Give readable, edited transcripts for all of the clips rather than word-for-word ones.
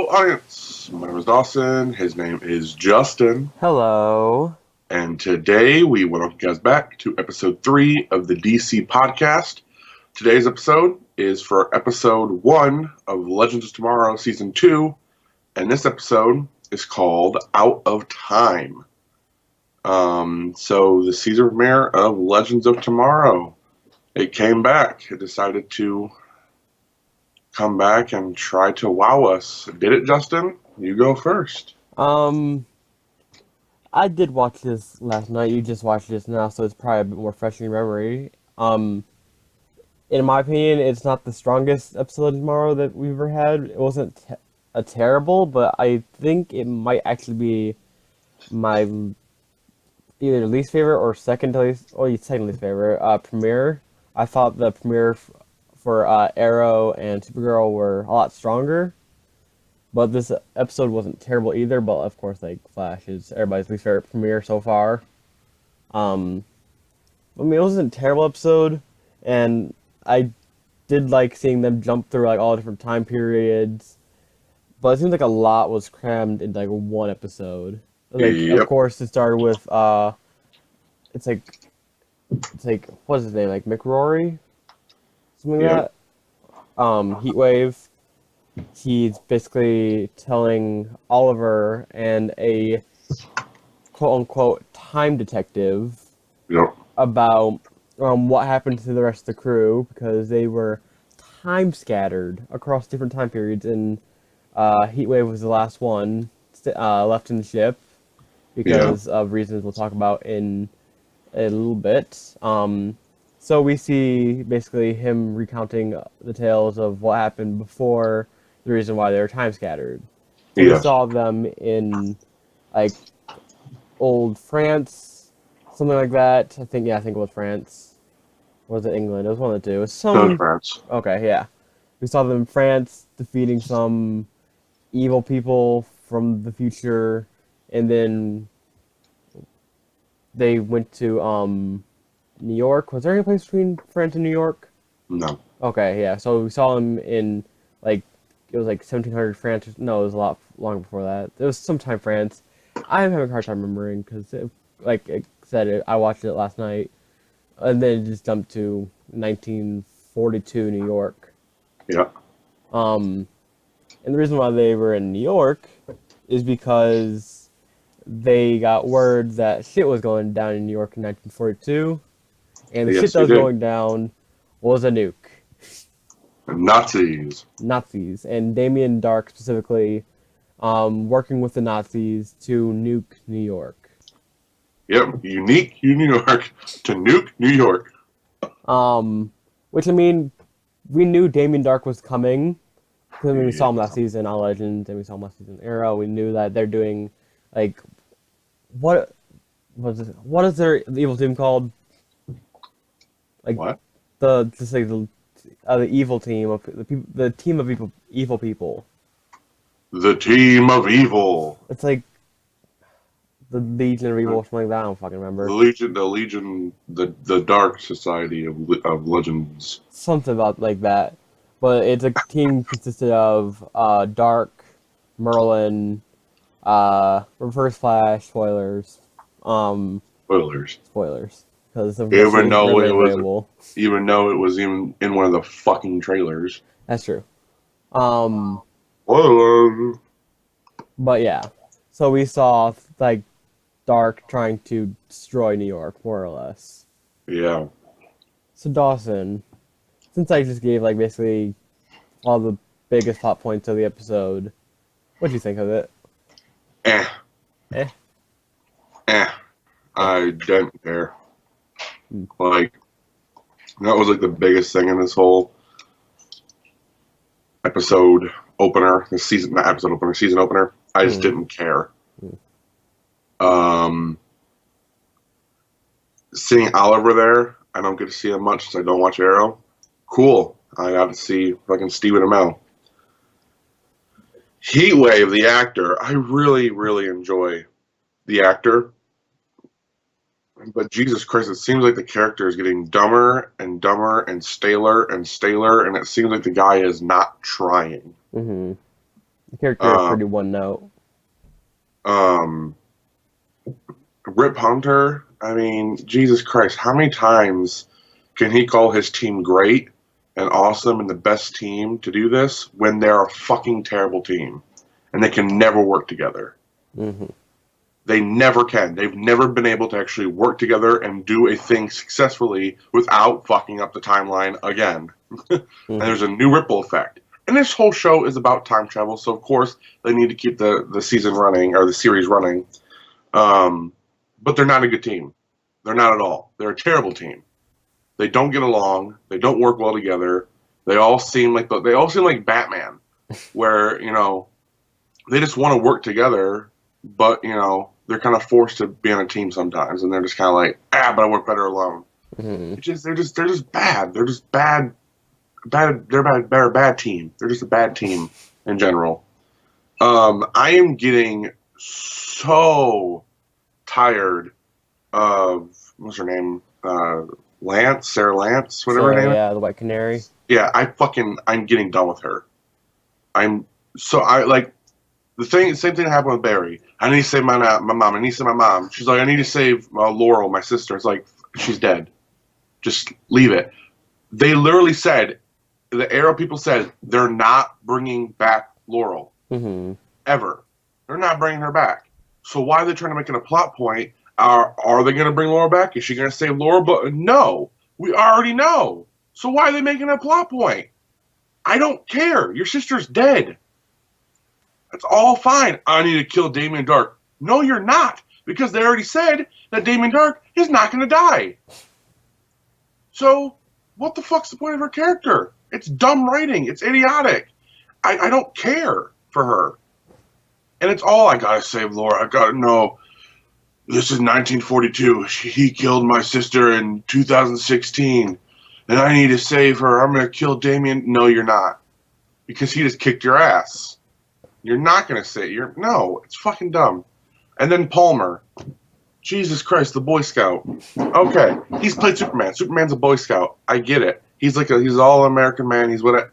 audience. My name is Dawson. His name is Justin. Hello. And today we welcome you guys back to episode 3 of the DC podcast. Today's episode is for episode 1 of Legends of Tomorrow season 2. And this episode is called Out of Time. So the season premiere of Legends of Tomorrow. It came back. It decided to come back and try to wow us. Did it, Justin? You go first. I did watch this last night. You just watched this now, so it's probably a bit more fresh in your memory. In my opinion, it's not the strongest episode of Tomorrow that we've ever had. It wasn't a terrible, but I think it might actually be my either least favorite or second least favorite premiere. I thought the premiere for Arrow and Supergirl were a lot stronger, but this episode wasn't terrible either. But of course, like Flash is everybody's least favorite premiere so far. I mean, it wasn't a terrible episode, and I did like seeing them jump through like all different time periods. But it seems like a lot was crammed into like one episode. Like, Yep. Of course, it started with it's like what's his name? Like McRory, something like Yep. that. Heatwave. He's basically telling Oliver and a quote unquote time detective Yep. about what happened to the rest of the crew because they were time scattered across different time periods, and Heatwave was the last one left in the ship because of reasons we'll talk about in a little bit. So we see basically him recounting the tales of what happened before the reason why they were time scattered. So we Yes. saw them in like old France, something like that. I think it was France. Or was it England? It was one of the two. It was Those some. friends. Okay, yeah. We saw them in France defeating some evil people from the future, and then they went to New York. Was there any place between France and New York? No. Okay, yeah. So we saw them in like it was like 1700 France. No, it was a lot longer before that. It was sometime France. I'm having a hard time remembering because, like I said, I watched it last night, and then it just jumped to 1942 New York. Yeah. And the reason why they were in New York is because they got word that shit was going down in New York in 1942, and the Yes, shit that they was did. going down was a nuke. Nazis. Nazis, and Damien Dark specifically working with the Nazis to nuke New York. Yep. Unique New York to nuke New York. Which, I mean, we knew Damien Dark was coming because we saw him last season on Legends and we saw him last season on Arrow. We knew that they're doing, like, what is their evil team called? Like, What? the evil team of the team of evil people. The Team of Evil. It's like the Legion of Evil or something like that. I don't fucking remember. The Dark Society of Legends. Something about like that. But it's a team consisted of Dark, Merlin, Reverse Flash, spoilers. Spoilers. Because Even though it was even in one of the fucking trailers. That's true. Spoilers. But yeah. So we saw like Dark trying to destroy New York, more or less. Yeah. So Dawson, since I just gave like basically all the biggest plot points of the episode, what'd you think of it? Eh. Eh. I didn't care. Like, that was like the biggest thing in this whole episode opener, season opener. I just didn't care. Seeing Oliver there, I don't get to see him much since I don't watch Arrow. Cool. I got to see fucking Stephen Amell. Heatwave, the actor, I really, really enjoy the actor. But Jesus Christ, it seems like the character is getting dumber and dumber and staler, and it seems like the guy is not trying. Mm-hmm. The character is Um, pretty one note. um, Rip Hunter, I mean, Jesus Christ, how many times can he call his team great and awesome and the best team to do this when they're a fucking terrible team and they can never work together? Hmm. They never can. They've never been able to actually work together and do a thing successfully without fucking up the timeline again. And Hmm. there's a new ripple effect. And this whole show is about time travel, so of course they need to keep the season running or the series running. Um, but they're not a good team. They're not at all. They're a terrible team. They don't get along. They don't work well together. They all seem like Batman, where they just want to work together, but they're kind of forced to be on a team sometimes, and they're just kind of like, but I work better alone. Hmm. They're just bad. They're just bad. They're a bad team. They're just a bad team in general. I am getting so tired of what's her name, Sarah Lance, whatever her Sarah, name is. yeah, the White Canary. Yeah, I'm getting done with her. I like same thing happened with Barry. I need to save my mom. I need to save my mom. She's like, I need to save Laurel, my sister. It's like, she's dead. Just leave it. They literally said, the Arrow people said, they're not bringing back Laurel. Hmm. Ever. They're not bringing her back. So why are they trying to make it a plot point? Are they going to bring Laurel back? Is she going to save Laurel? But no. We already know. So why are they making a plot point? I don't care. Your sister's dead. That's all fine. I need to kill Damien Dark. No, you're not. Because they already said that Damien Dark is not going to die. So, what the fuck's the point of her character? It's dumb writing. It's idiotic. I don't care for her. And it's all, I gotta save Laura. I gotta know. This is 1942. He killed my sister in 2016. And I need to save her. I'm gonna kill Damien. No, you're not. Because he just kicked your ass. You're not gonna say no, it's fucking dumb. And then Palmer. Jesus Christ, the Boy Scout. Okay, he's played Superman. Superman's a Boy Scout. I get it. He's he's an all-American man. He's but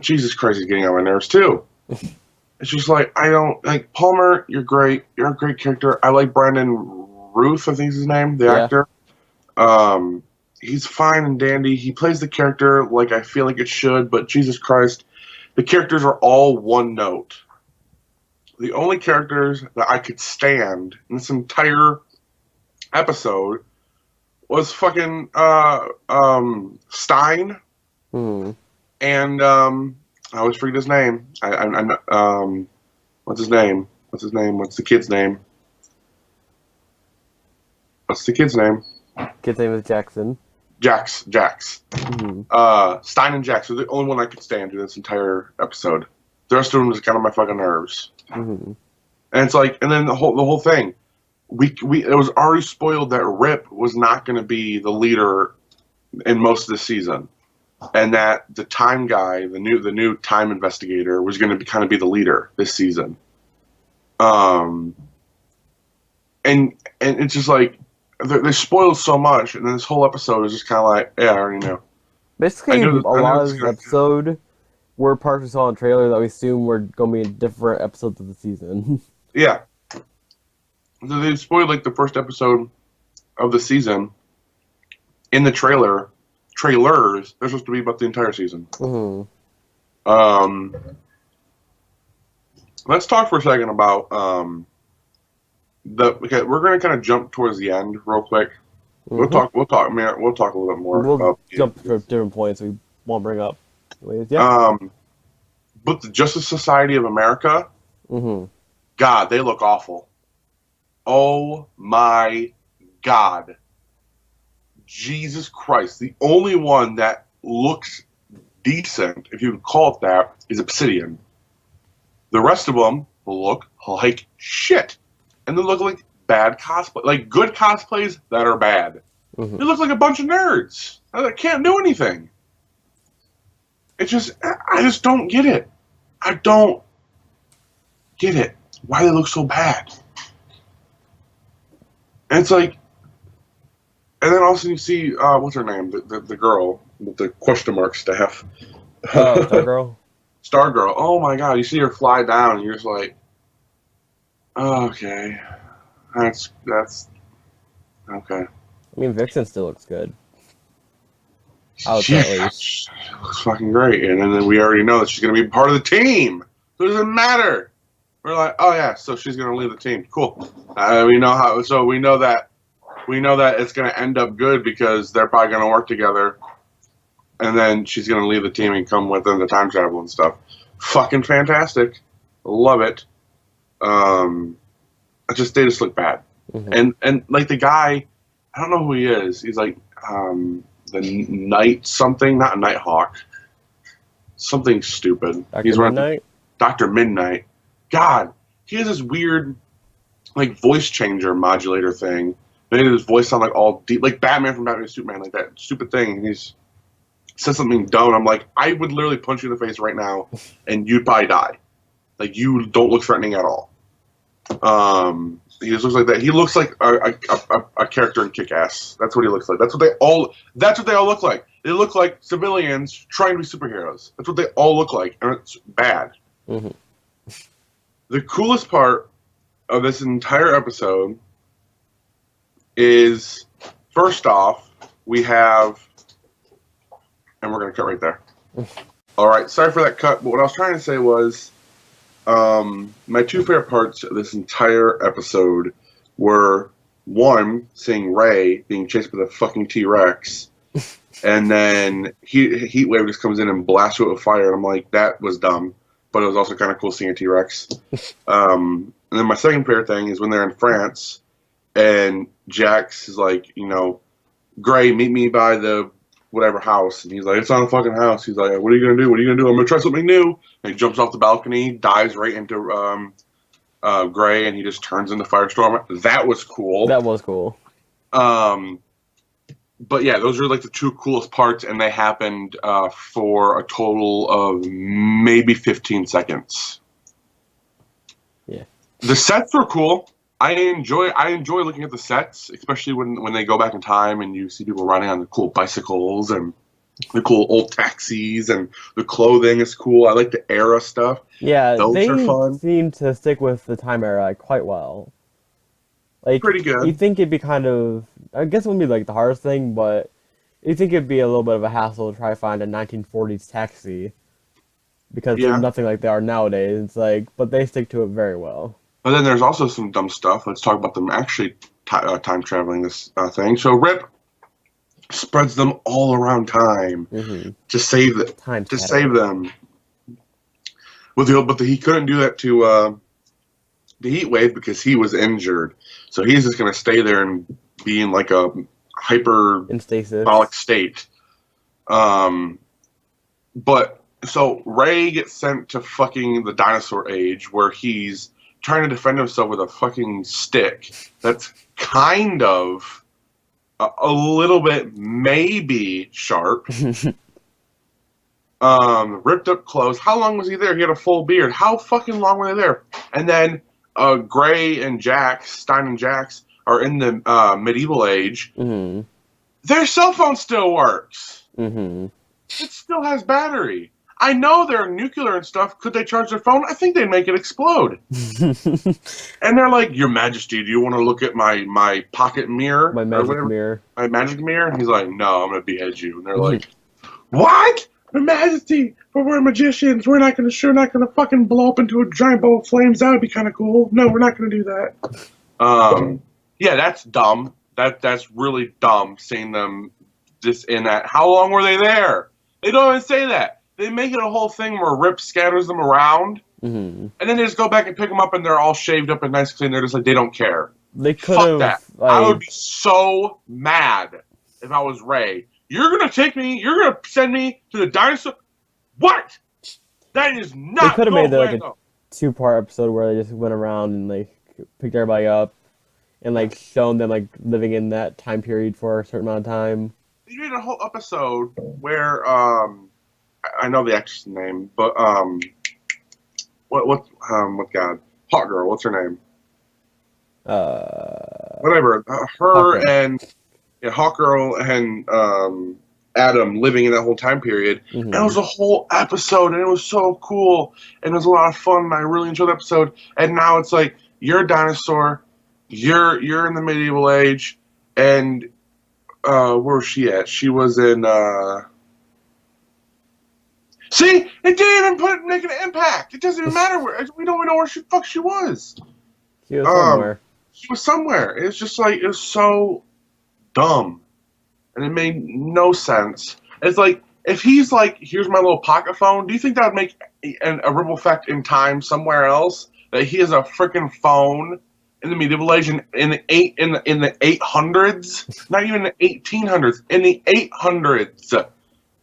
Jesus Christ, he's getting on my nerves too. It's just like, I don't like Palmer. You're great. You're a great character. I like Brandon Ruth. I think is his name, the actor. He's fine and dandy. He plays the character like I feel like it should. But Jesus Christ, the characters are all one note. The only characters that I could stand in this entire episode was fucking Stein and I always forget his name. What's his name? What's the kid's name? What's the kid's name? Kid's name is Jackson. Jax. Mm-hmm. Stein and Jax are the only one I could stand through this entire episode. The rest of them is kind of my fucking nerves. Mm-hmm. And it's like, and then the whole thing, it was already spoiled that Rip was not going to be the leader in most of the season, and that the time guy, the new time investigator, was going to kind of be the leader this season. And it's just like they spoiled so much, and then this whole episode is just kind of like, yeah, I already know. Basically, a lot of this episode were parts we saw in the trailer that we assume were going to be in different episodes of the season. Yeah. So they spoiled like the first episode of the season in the trailers. They're supposed to be about the entire season. Mm-hmm. Let's talk for a second about okay, we're going to kind of jump towards the end real quick. Mm-hmm. We'll talk a little bit more. We'll jump to different points we won't bring up. Yeah. But the Justice Society of America, mm-hmm. God, they look awful. Oh my God. Jesus Christ. The only one that looks decent, if you would call it that, is Obsidian. The rest of them look like shit. And they look like bad cosplay. Like good cosplays that are bad. Mm-hmm. They look like a bunch of nerds that can't do anything. It's just, I just don't get it. I don't get it. Why they look so bad. And it's like, and then also you see, what's her name? The girl with the question mark staff. Oh, Stargirl? Stargirl. Oh my god, you see her fly down, and you're just like, oh, okay, that's okay. I mean, Vixen still looks good. I would say Yeah, at least. she looks fucking great, and then we already know that she's gonna be part of the team. So it doesn't matter. We're like, oh yeah, so she's gonna leave the team. Cool. We know how. So we know that it's gonna end up good because they're probably gonna work together, and then she's gonna leave the team and come with them to time travel and stuff. Fucking fantastic. Love it. They just look bad. Mm-hmm. And like the guy, I don't know who he is. He's like the Night something, not a Nighthawk. Something stupid. He's Dr. Midnight? Dr. Midnight. God, he has this weird like voice changer modulator thing. Made his voice sound like all deep, like Batman from Batman v Superman, like that stupid thing. And he's said something dumb. I'm like, I would literally punch you in the face right now, and you'd probably die. Like you don't look threatening at all. He just looks like that. He looks like a character in Kick-Ass. That's what he looks like. That's what they all look like. They look like civilians trying to be superheroes. That's what they all look like, and it's bad. Mm-hmm. The coolest part of this entire episode is, first off, we have, and we're going to cut right there. All right, sorry for that cut, but what I was trying to say was, my two favorite parts of this entire episode were, one, seeing Ray being chased by the fucking T-Rex, and then Heatwave just comes in and blasts it with fire, and I'm like, that was dumb, but it was also kind of cool seeing a T-Rex. And then my second favorite thing is when they're in France, and Jax is like, Gray, meet me by the whatever house, and he's like, it's not a fucking house. He's like, what are you gonna do? What are you gonna do? I'm gonna try something new. And he jumps off the balcony, dives right into Gray, and he just turns into Firestorm. That was cool. That was cool. But yeah, those are like the two coolest parts, and they happened for a total of maybe 15 seconds. Yeah. The sets were cool. I enjoy looking at the sets, especially when they go back in time and you see people riding on the cool bicycles and the cool old taxis, and the clothing is cool. I like the era stuff. Yeah, those they are fun. seem to stick with the time era quite well. Like, Pretty good. You think it'd be kind of, I guess it wouldn't be like the hardest thing, but you think it'd be a little bit of a hassle to try to find a 1940s taxi because there's nothing like they are nowadays. It's like, but they stick to it very well. But then there's also some dumb stuff. Let's talk about them actually time traveling this thing. So Rip spreads them all around time to save them. Save them. But he couldn't do that to the Heat Wave because he was injured. So he's just going to stay there and be in like a hyperbolic state. But so Ray gets sent to fucking the dinosaur age where he's trying to defend himself with a fucking stick that's kind of a little bit maybe sharp. Ripped up clothes. How long was he there? He had a full beard. How fucking long were they there? And then Gray and Stein and Jax are in the medieval age. Mm-hmm. Their cell phone still works. Mm-hmm. It still has battery. I know they're nuclear and stuff. Could they charge their phone? I think they'd make it explode. And they're like, Your Majesty, do you want to look at my pocket mirror? My magic mirror. My magic mirror? And he's like, no, I'm going to behead you. And they're like, what? Your Majesty, but we're magicians. We're not going to fucking blow up into a giant ball of flames. That would be kind of cool. No, we're not going to do that. Yeah, that's dumb. That's really dumb, seeing them just in that. How long were they there? They don't even say that. They make it a whole thing where Rip scatters them around, and then they just go back and pick them up, and they're all shaved up and nice clean. They're just like, they don't care. They could Fuck that. I would be so mad if I was Ray. You're going to send me to the dinosaur? What? That is not They could have made like a two-part episode where they just went around and like picked everybody up and like shown them like living in that time period for a certain amount of time. They did a whole episode where I know the actress' name, but what God, Hot Girl, what's her name? Whatever. Her and Hawk Girl and Adam living in that whole time period. And it was a whole episode, and it was so cool, and it was a lot of fun, and I really enjoyed the episode. And now it's like, you're a dinosaur, you're in the medieval age, and where was she at? She was in see, it didn't even make an impact. It doesn't even matter where. We don't even know where she was. She was somewhere. She was somewhere. It was just like, it was so dumb. And it made no sense. It's like, if he's like, here's my little pocket phone, do you think that would make a ripple effect in time somewhere else? That he has a freaking phone in the medieval age in the 800s? Not even the 1800s, in the 800s.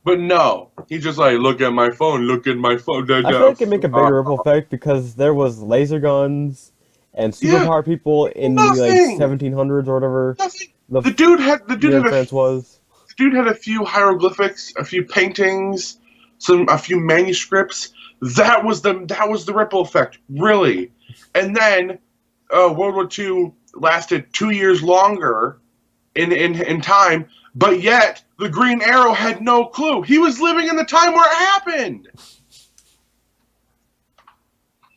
But no, he's just like, look at my phone. I feel like it could make a bigger ripple effect because there was laser guns and superpower people in the like 1700s or whatever. Nothing. The dude had a few hieroglyphics, a few paintings, a few manuscripts. That was the ripple effect, really. And then World War II lasted 2 years longer in time, but yet the Green Arrow had no clue. He was living in the time where it happened.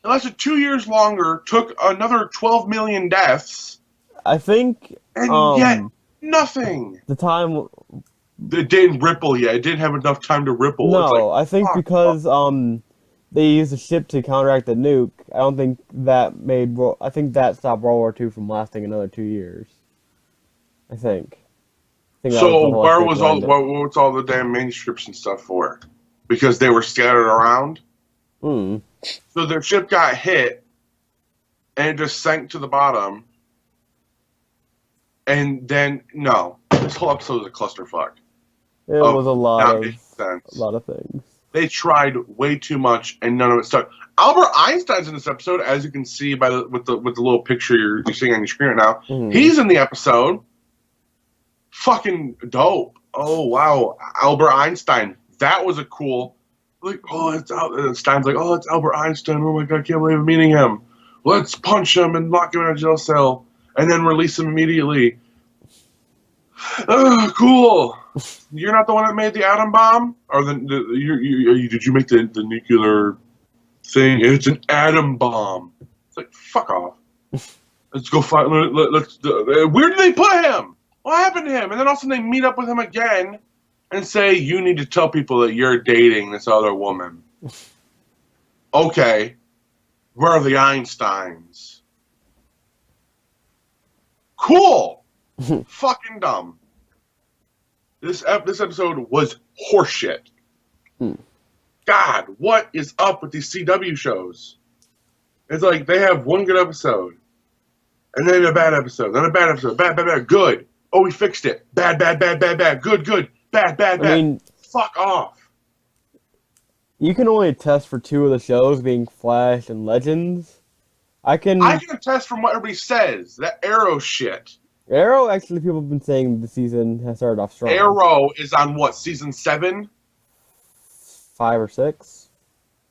It lasted 2 years longer, took another 12 million deaths. I think, and yet nothing. The time it didn't ripple yet. It didn't have enough time to ripple. No, I think because they used a ship to counteract the nuke. I don't think that I think that stopped World War II from lasting another 2 years. I think. So what's all the damn manuscripts and stuff for? Because they were scattered around. So their ship got hit, and it just sank to the bottom. And then this whole episode was a clusterfuck. It was a lot of things. They tried way too much, and none of it stuck. Albert Einstein's in this episode, as you can see with the little picture you're seeing on your screen right now. He's in the episode. Fucking dope. Oh wow, Albert Einstein. That was a cool. Like, Stein's like, oh, it's Albert Einstein. Oh my god, I can't believe I'm meeting him. Let's punch him and lock him in a jail cell, and then release him immediately. Oh, cool. You're not the one that made the atom bomb, or did you make the nuclear thing? It's an atom bomb. It's like, fuck off. Let's go fight. Where did they put him? What happened to him? And then all of a sudden they meet up with him again and say, you need to tell people that you're dating this other woman. Okay. Where are the Einsteins? Cool. Fucking dumb. This episode was horseshit. God, what is up with these CW shows? It's like they have one good episode, and then a bad episode, then a bad episode, bad, good. Oh, we fixed it. Bad, good, bad. I mean, fuck off. You can only attest for two of the shows, being Flash and Legends. I can attest from what everybody says. That Arrow shit. Arrow, actually, people have been saying the season has started off strong. Arrow is on what, season 7? 5 or 6.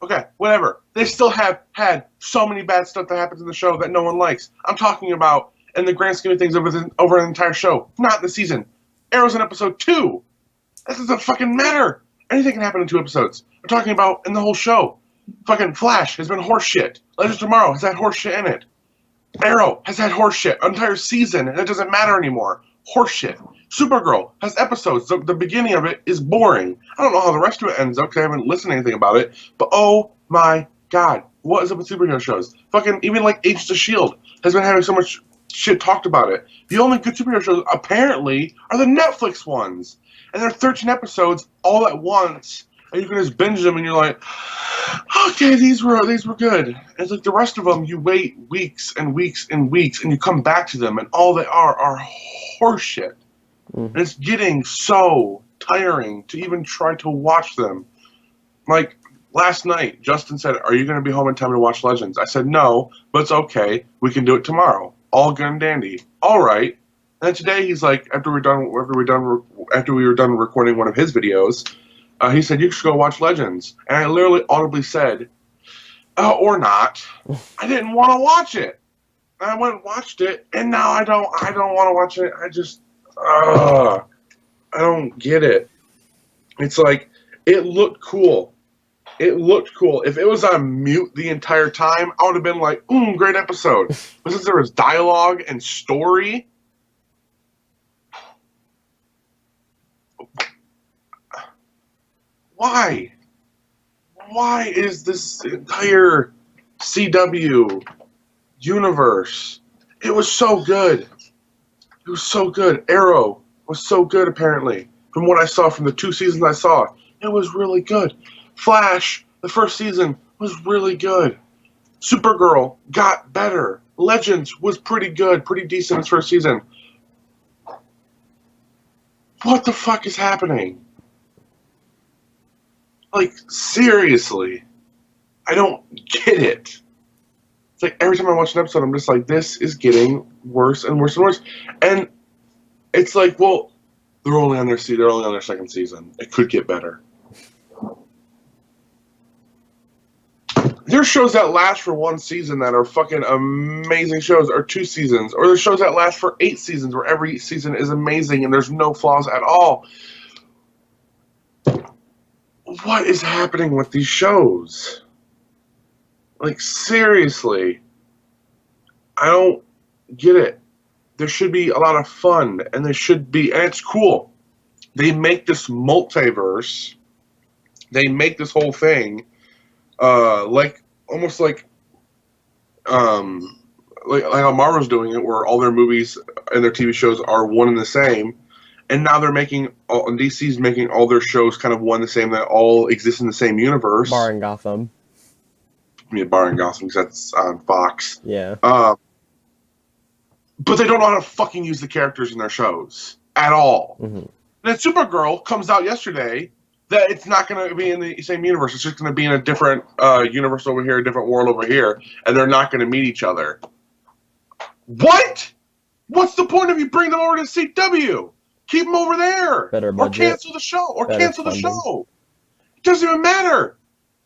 Okay, whatever. They still have had so many bad stuff that happens in the show that no one likes. I'm talking about, in the grand scheme of things, over an entire show, not the season. Arrow's in episode 2. That doesn't fucking matter. Anything can happen in 2 episodes. I'm talking about in the whole show. Fucking Flash has been horseshit. Legends of Tomorrow has had horseshit in it. Arrow has had horseshit an entire season, and it doesn't matter anymore. Horseshit. Supergirl has episodes. The beginning of it is boring. I don't know how the rest of it ends up because I haven't listened to anything about it. But oh my god, what is up with superhero shows? Fucking even like Agents of S.H.I.E.L.D. has been having so much shit talked about it. The only good superhero shows apparently are the Netflix ones, and they're 13 episodes all at once, and you can just binge them, and you're like, okay, these were good. And it's like the rest of them, you wait weeks and weeks and weeks, and you come back to them, and all they are horseshit. And it's getting so tiring to even try to watch them. Like, last night, Justin said, are you going to be home in time to watch Legends? I said, no, but it's okay. We can do it tomorrow. All good and dandy. All right. And then today, he's like, after we were done recording one of his videos, he said, you should go watch Legends. And I literally audibly said, or not. I didn't want to watch it. And I went and watched it, and now I don't want to watch it. I don't get it. It's like, it looked cool. It looked cool. If it was on mute the entire time, I would have been like, great episode. But since there was dialogue and story, why? Why is this entire CW universe? It was so good. It was so good. Arrow was so good, apparently. From what I saw from the 2 seasons I saw, it was really good. Flash, the first season, was really good. Supergirl got better. Legends was pretty good, pretty decent in its first season. What the fuck is happening? Like, seriously. I don't get it. It's like every time I watch an episode, I'm just like, this is getting worse and worse and worse. And it's like, well, they're only on their second season. It could get better. There's shows that last for 1 season that are fucking amazing shows, or 2 seasons, or there's shows that last for 8 seasons where every season is amazing and there's no flaws at all. What is happening with these shows? Like, seriously. I don't get it. There should be a lot of fun, and there should be, and it's cool. They make this multiverse. They make this whole thing, like almost like how Marvel's doing it, where all their movies and their TV shows are one and the same, and now they're making, and DC's making all their shows kind of one and the same, that all exist in the same universe. Barring Gotham. I mean, barring Gotham, because that's on Fox. Yeah. But they don't know how to fucking use the characters in their shows at all. Mm-hmm. And then Supergirl comes out yesterday that it's not going to be in the same universe. It's just going to be in a different universe over here, a different world over here, and they're not going to meet each other. What? What's the point if you bring them over to CW? Keep them over there. Better budget. Or cancel the show. Or Better cancel funding. the show. It doesn't even matter.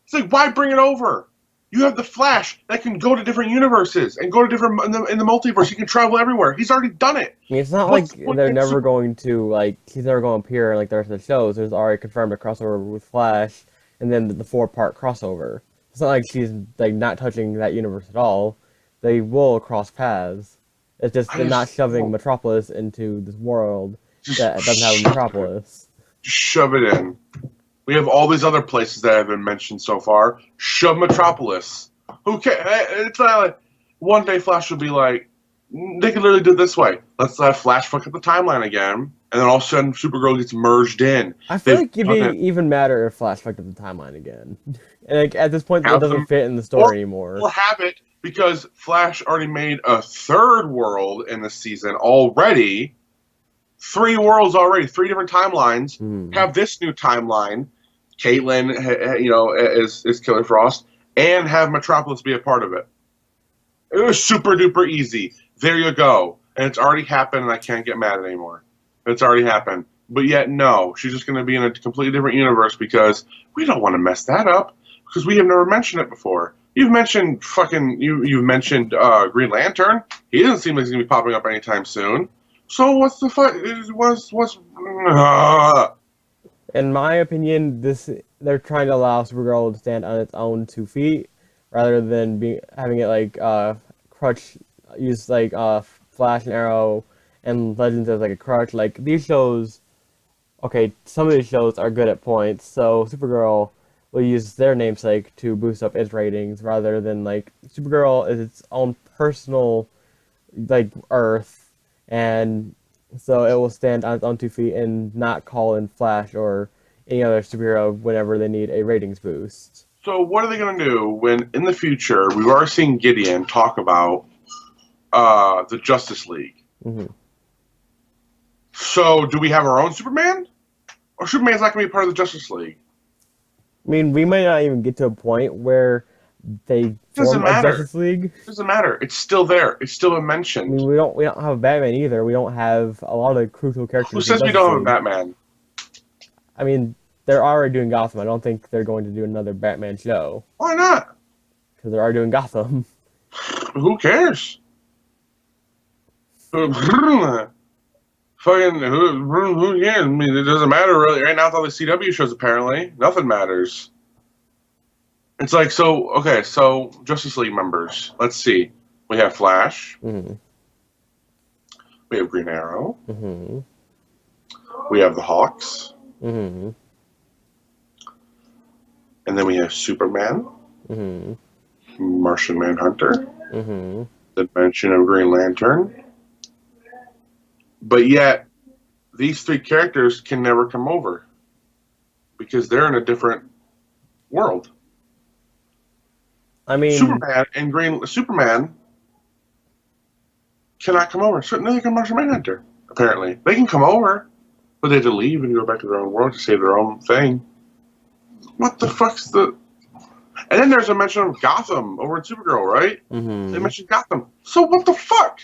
It's like, why bring it over? You have the Flash that can go to different universes and go to different in the multiverse. He can travel everywhere. He's already done it. I mean, it's not like they're never going to, like, he's never going to appear in, like, the rest of the shows. There's already confirmed a crossover with Flash, and then the 4-part crossover. It's not like she's, like, not touching that universe at all. They will cross paths. It's just they're not shoving Metropolis into this world that doesn't have a Metropolis. Just shove it in. We have all these other places that have been mentioned so far. Shove Metropolis. Who cares? It's not like one day Flash will be like, they could literally do it this way. Let's let Flash fuck up the timeline again, and then all of a sudden Supergirl gets merged in. I feel like it'd be even matter if Flash fucked up the timeline again. And like, at this point, it doesn't fit in the story anymore. Or have it, because Flash already made a 3rd world in the season already. 3 worlds already, 3 different timelines. Have this new timeline. Caitlin, is Killer Frost, and have Metropolis be a part of it. It was super duper easy. There you go. And it's already happened, and I can't get mad anymore. It's already happened. But yet, no. She's just going to be in a completely different universe because we don't want to mess that up, because we have never mentioned it before. You've mentioned you've mentioned Green Lantern. He doesn't seem like he's going to be popping up anytime soon. So what's the fuck? In my opinion, they're trying to allow Supergirl to stand on its own 2 feet, rather than having it like crutch, use like Flash and Arrow and Legends as like a crutch. Like these shows, okay, some of these shows are good at points, so Supergirl will use their namesake to boost up its ratings, rather than like Supergirl is its own personal like Earth, and so it will stand on its own 2 feet and not call in Flash or any other superhero whenever they need a ratings boost. So what are they going to do when, in the future, we've already seen Gideon talk about the Justice League? Mm-hmm. So do we have our own Superman? Or Superman's not going to be part of the Justice League? I mean, we might not even get to a point where they form a Justice League. It doesn't matter. It's still there. It's still mentioned. I mean, we don't have a Batman either. We don't have a lot of crucial characters. Who says we don't have a Batman? I mean, they're already doing Gotham. I don't think they're going to do another Batman show. Why not? Because they're already doing Gotham. Who cares? Fucking who cares? I mean, it doesn't matter really. Right now, with all the CW shows, apparently nothing matters. It's like so Justice League members. Let's see. We have Flash. Mm-hmm. We have Green Arrow. Mm-hmm. We have the Hawks. Mm-hmm. And then we have Superman. Mm-hmm. Martian Manhunter. Mm-hmm. The mention of Green Lantern. But yet, these three characters can never come over because they're in a different world. I mean, Superman cannot come over. So neither can Martian Manhunter. Apparently, they can come over, but they have to leave and go back to their own world to save their own thing. What the fuck's the? And then there's a mention of Gotham over in Supergirl, right? mm-hmm. They mentioned Gotham. So what the fuck?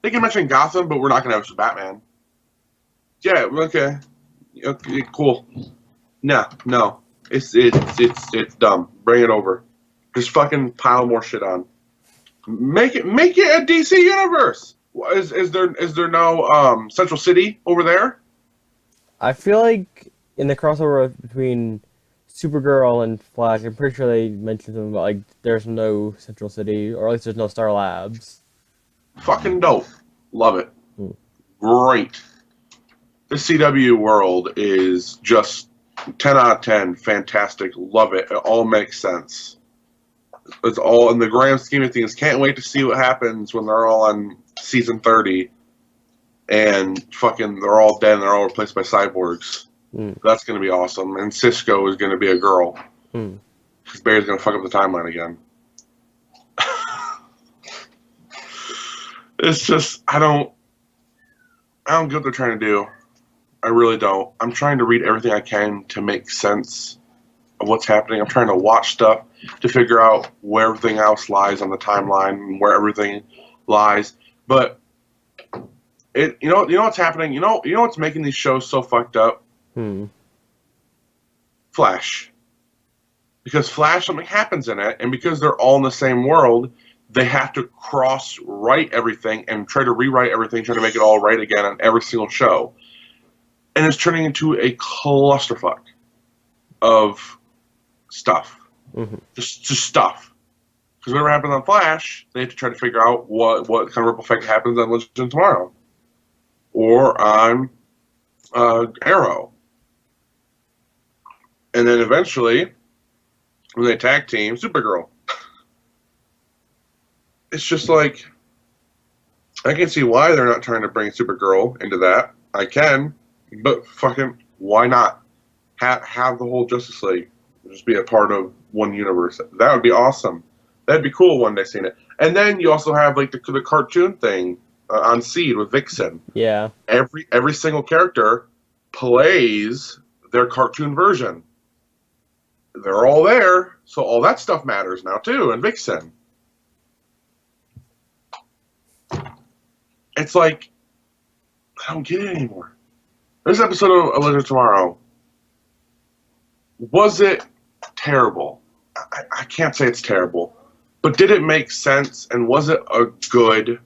They can mention Gotham, but we're not gonna have some Batman. Yeah, okay, cool. No, it's dumb. Bring it over. Just fucking pile more shit on. Make it a DC universe. Is there no Central City over there? I feel like in the crossover between Supergirl and Flash, I'm pretty sure they mentioned something about like there's no Central City, or at least there's no Star Labs. Fucking dope. Love it. Great. The CW world is just 10 out of 10. Fantastic. Love it. It all makes sense. It's all in the grand scheme of things. Can't wait to see what happens when they're all on season 30 and fucking they're all dead and they're all replaced by cyborgs. That's going to be awesome. And Cisco is going to be a girl. Because Barry's going to fuck up the timeline again. It's just, I don't get what they're trying to do. I really don't. I'm trying to read everything I can to make sense of what's happening. I'm trying to watch stuff to figure out where everything else lies on the timeline and where everything lies. But you know what's happening? You know what's making these shows so fucked up? Flash. Because Flash, something happens in it, and because they're all in the same world, they have to cross-write everything and try to rewrite everything, try to make it all right again on every single show. And it's turning into a clusterfuck of stuff. Just stuff. Because whatever happens on Flash, they have to try to figure out what kind of ripple effect happens on Legends Tomorrow. Or on Arrow. And then eventually, when they tag team, Supergirl. It's just like, I can see why they're not trying to bring Supergirl into that. I can, but fucking, why not? Have the whole Justice League just be a part of one universe. That would be awesome. That'd be cool one day seeing it. And then you also have like the cartoon thing on Seed with Vixen. Yeah. Every single character plays their cartoon version. They're all there, so all that stuff matters now too, and Vixen. It's like, I don't get it anymore. This episode of Legends Tomorrow, was it terrible? I can't say it's terrible, but did it make sense, and was it a good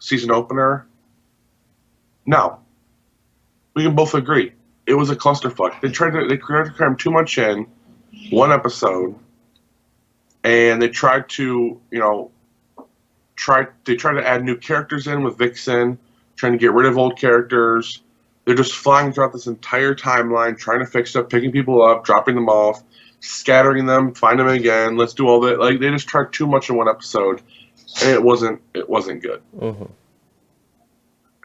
season opener? No. We can both agree. It was a clusterfuck. They tried to cram too much in one episode, and they tried to, they tried to add new characters in with Vixen, trying to get rid of old characters. They're just flying throughout this entire timeline, trying to fix stuff, picking people up, dropping them off, scattering them, find them again. Let's do all that. Like, they just tried too much in one episode, and it wasn't good. And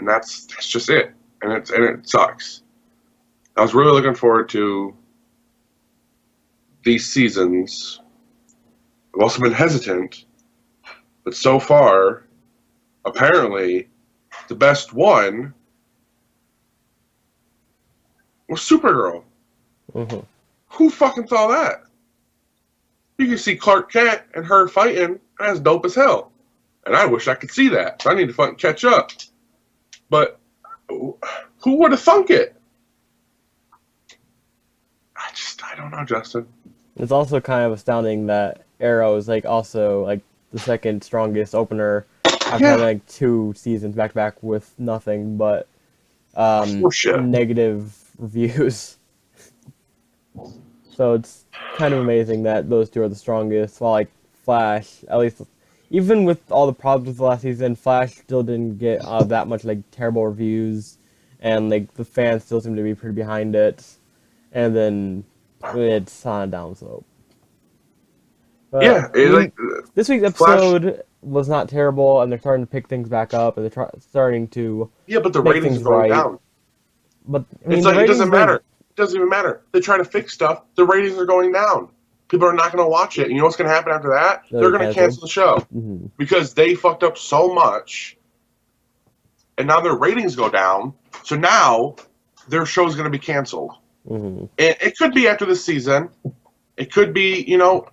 that's just it. And it sucks. I was really looking forward to these seasons. I've also been hesitant, but so far, apparently, the best one was Supergirl. Who fucking saw that? You can see Clark Kent and her fighting, and that's dope as hell. And I wish I could see that. So I need to fucking catch up. But who would have thunk it? I don't know, Justin. It's also kind of astounding that Arrow is like also like the second strongest opener after having like 2 seasons back to back with nothing but Bullshit. negative reviews. So it's kind of amazing that those two are the strongest. While like Flash, at least even with all the problems with the last season, Flash still didn't get that much like terrible reviews, and like the fans still seem to be pretty behind it. And then it's on a downslope. But Yeah, I mean, like this week's Flash. episode was not terrible, and they're starting to pick things back up, and they're starting to Yeah, but the make ratings are things going right. down. But I It's mean, the like it ratings doesn't matter. It doesn't even matter. They try to fix stuff. The ratings are going down. People are not going to watch it. And you know what's going to happen after that? They're going to cancel the show Mm-hmm. because they fucked up so much, and now their ratings go down. So now their show's going to be canceled. Mm-hmm. And it could be after this season. It could be,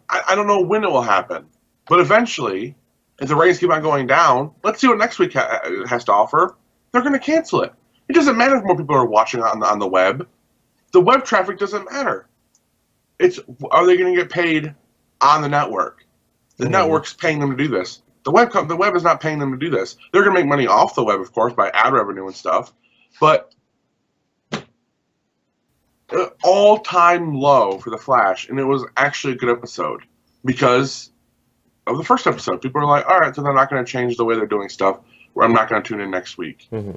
I don't know when it will happen. But eventually, if the ratings keep on going down, let's see what next week has to offer. They're going to cancel it. It doesn't matter if more people are watching on the web. The web traffic doesn't matter. It's, are they going to get paid on the network? The network's paying them to do this. The web is not paying them to do this. They're going to make money off the web, of course, by ad revenue and stuff. But all-time low for The Flash, and it was actually a good episode because of the first episode. People were like, all right, so they're not going to change the way they're doing stuff, where I'm not going to tune in next week. Mm-hmm.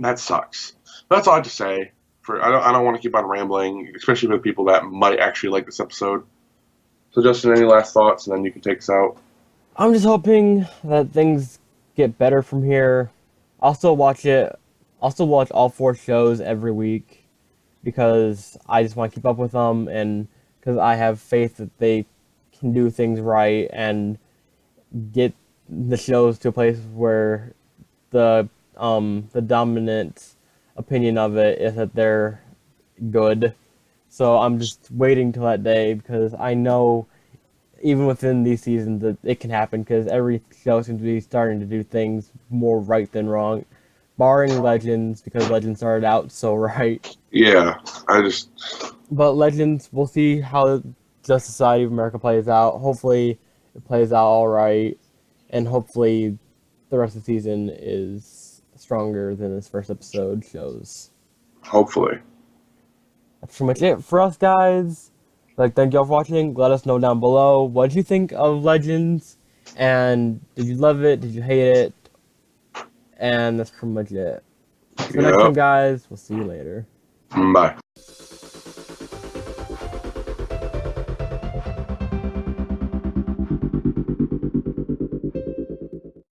That sucks. That's all I have to say. I don't want to keep on rambling, especially for the people that might actually like this episode. So, Justin, any last thoughts, and then you can take us out? I'm just hoping that things get better from here. I'll still watch all 4 shows every week because I just want to keep up with them, and because I have faith that they can do things right and get the shows to a place where the dominant opinion of it is that they're good. So I'm just waiting till that day because I know even within these seasons that it can happen because every show seems to be starting to do things more right than wrong, barring Legends because Legends started out so right. Yeah, But Legends, we'll see how Justice Society of America plays out. Hopefully it plays out all right, and hopefully the rest of the season is stronger than this first episode shows. Hopefully. That's pretty much it for us, guys. Thank y'all for watching. Let us know down below what did you think of Legends, and did you love it? Did you hate it? And that's pretty much it. So next time, guys, we'll see you later. Bye.